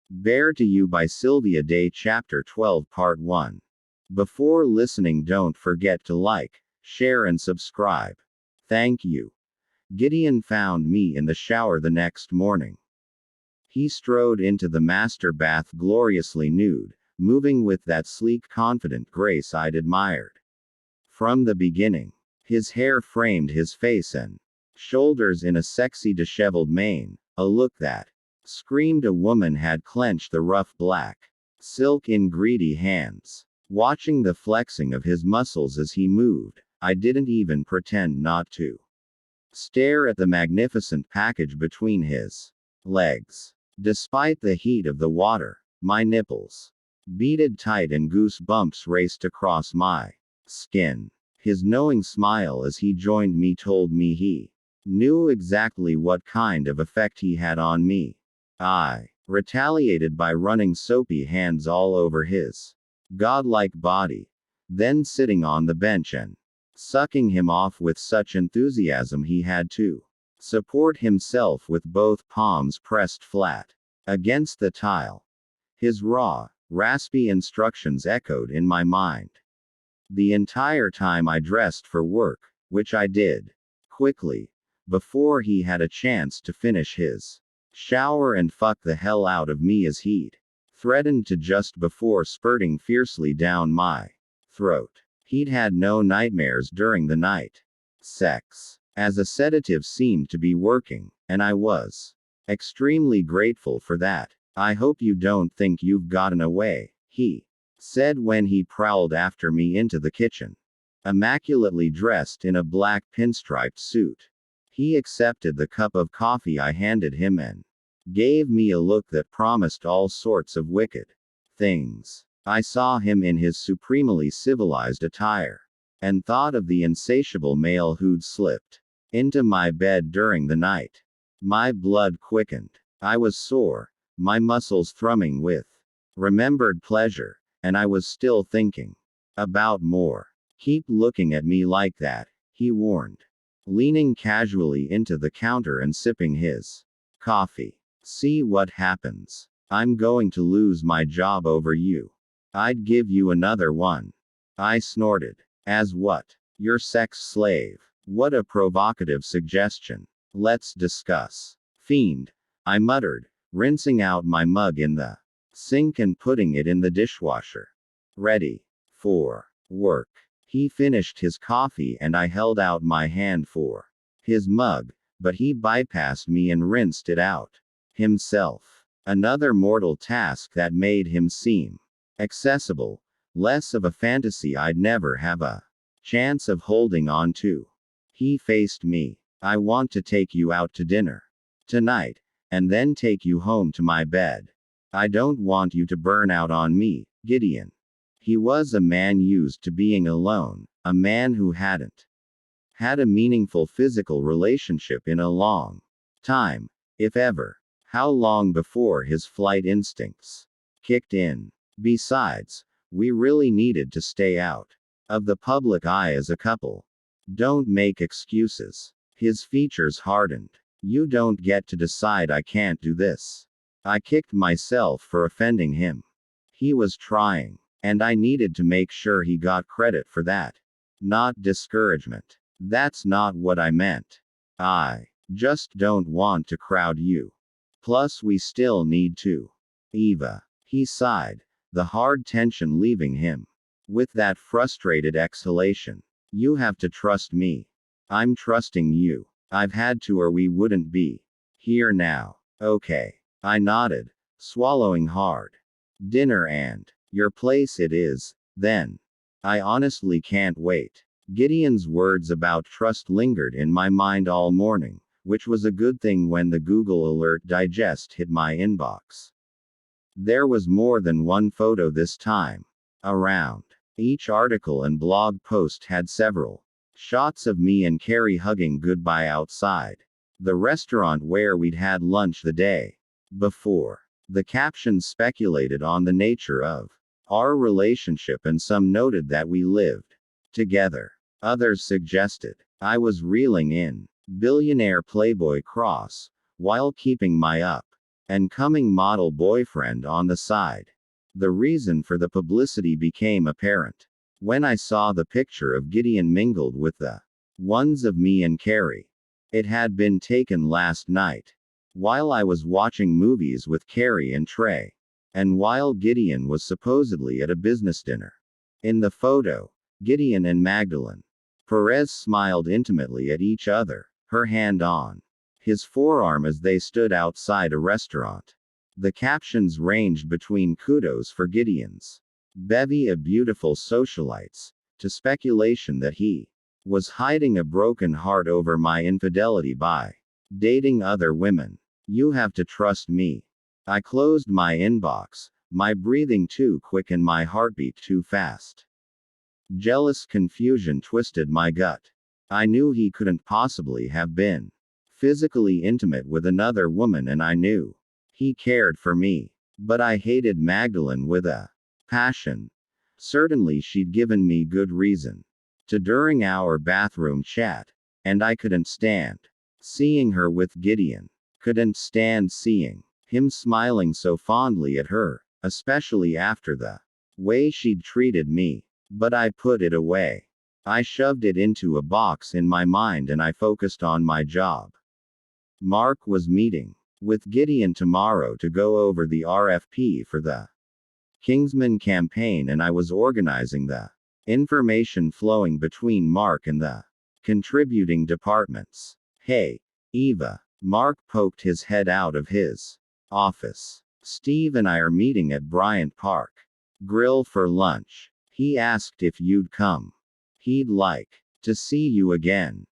Bear to You by Sylvia Day Chapter 12 Part 1. Before listening, don't forget to like, share and subscribe. Thank you. Gideon found me in the shower the next morning. He strode into the master bath gloriously nude, moving with that sleek confident grace I'd admired from the beginning. His hair framed his face and shoulders in a sexy disheveled mane, a look that screamed a woman had clenched the rough black silk in greedy hands. Watching the flexing of his muscles as he moved, I didn't even pretend not to stare at the magnificent package between his legs. Despite the heat of the water, my nipples beaded tight and goosebumps raced across my skin. His knowing smile as he joined me told me he knew exactly what kind of effect he had on me. I retaliated by running soapy hands all over his godlike body, then sitting on the bench and sucking him off with such enthusiasm he had to support himself with both palms pressed flat against the tile. His raw, raspy instructions echoed in my mind the entire time I dressed for work, which I did quickly, before he had a chance to finish his shower and fuck the hell out of me as he'd threatened to just before spurting fiercely down my throat. He'd had no nightmares during the night. Sex, as a sedative, seemed to be working, and I was extremely grateful for that. I hope you don't think you've gotten away, he said when he prowled after me into the kitchen. Immaculately dressed in a black pinstriped suit, he accepted the cup of coffee I handed him and gave me a look that promised all sorts of wicked things. I saw him in his supremely civilized attire, and thought of the insatiable male who'd slipped into my bed during the night. My blood quickened. I was sore, my muscles thrumming with remembered pleasure, and I was still thinking about more. Keep looking at me like that, he warned, leaning casually into the counter and sipping his coffee. See what happens. I'm going to lose my job over you. I'd give you another one. I snorted. As what? Your sex slave. What a provocative suggestion. Let's discuss. Fiend, I muttered, rinsing out my mug in the sink and putting it in the dishwasher. Ready for work. He finished his coffee and I held out my hand for his mug, but he bypassed me and rinsed it out himself. Another mortal task that made him seem accessible, less of a fantasy I'd never have a chance of holding on to. He faced me. I want to take you out to dinner tonight, and then take you home to my bed. I don't want you to burn out on me, Gideon. He was a man used to being alone, a man who hadn't had a meaningful physical relationship in a long time, if ever. How long before his flight instincts kicked in? Besides, we really needed to stay out of the public eye as a couple. Don't make excuses. His features hardened. You don't get to decide I can't do this. I kicked myself for offending him. He was trying, and I needed to make sure he got credit for that. Not discouragement. That's not what I meant. I just don't want to crowd you. Plus, we still need to. Eva. He sighed, the hard tension leaving him with that frustrated exhalation. You have to trust me. I'm trusting you. I've had to, or we wouldn't be here now. Okay. I nodded, swallowing hard. Dinner and your place it is, then. I honestly can't wait. Gideon's words about trust lingered in my mind all morning, which was a good thing when the Google Alert Digest hit my inbox. There was more than one photo this time around. Each article and blog post had several shots of me and Carrie hugging goodbye outside the restaurant where we'd had lunch the day before. The captions speculated on the nature of our relationship, and some noted that we lived together. Others suggested I was reeling in billionaire Playboy cross while keeping my up and coming model boyfriend on the side. The reason for the publicity became apparent when I saw the picture of Gideon mingled with the ones of me and Carrie. It had been taken last night, while I was watching movies with Carrie and Trey, and while Gideon was supposedly at a business dinner. In the photo, Gideon and Magdalene Perez smiled intimately at each other, her hand on his forearm as they stood outside a restaurant. The captions ranged between kudos for Gideon's bevy of beautiful socialites, to speculation that he was hiding a broken heart over my infidelity by dating other women. You have to trust me. I closed my inbox, my breathing too quick and my heartbeat too fast. Jealous confusion twisted my gut. I knew he couldn't possibly have been physically intimate with another woman, and I knew he cared for me. But I hated Magdalene with a passion. Certainly she'd given me good reason to during our bathroom chat, and I couldn't stand seeing her with Gideon. Couldn't stand seeing him smiling so fondly at her, especially after the way she'd treated me. But I put it away. I shoved it into a box in my mind and I focused on my job. Mark was meeting with Gideon tomorrow to go over the RFP for the Kingsman campaign, and I was organizing the information flowing between Mark and the contributing departments. Hey, Eva. Mark poked his head out of his office. Steve and I are meeting at Bryant Park Grill for lunch. He asked if you'd come. He'd like to see you again.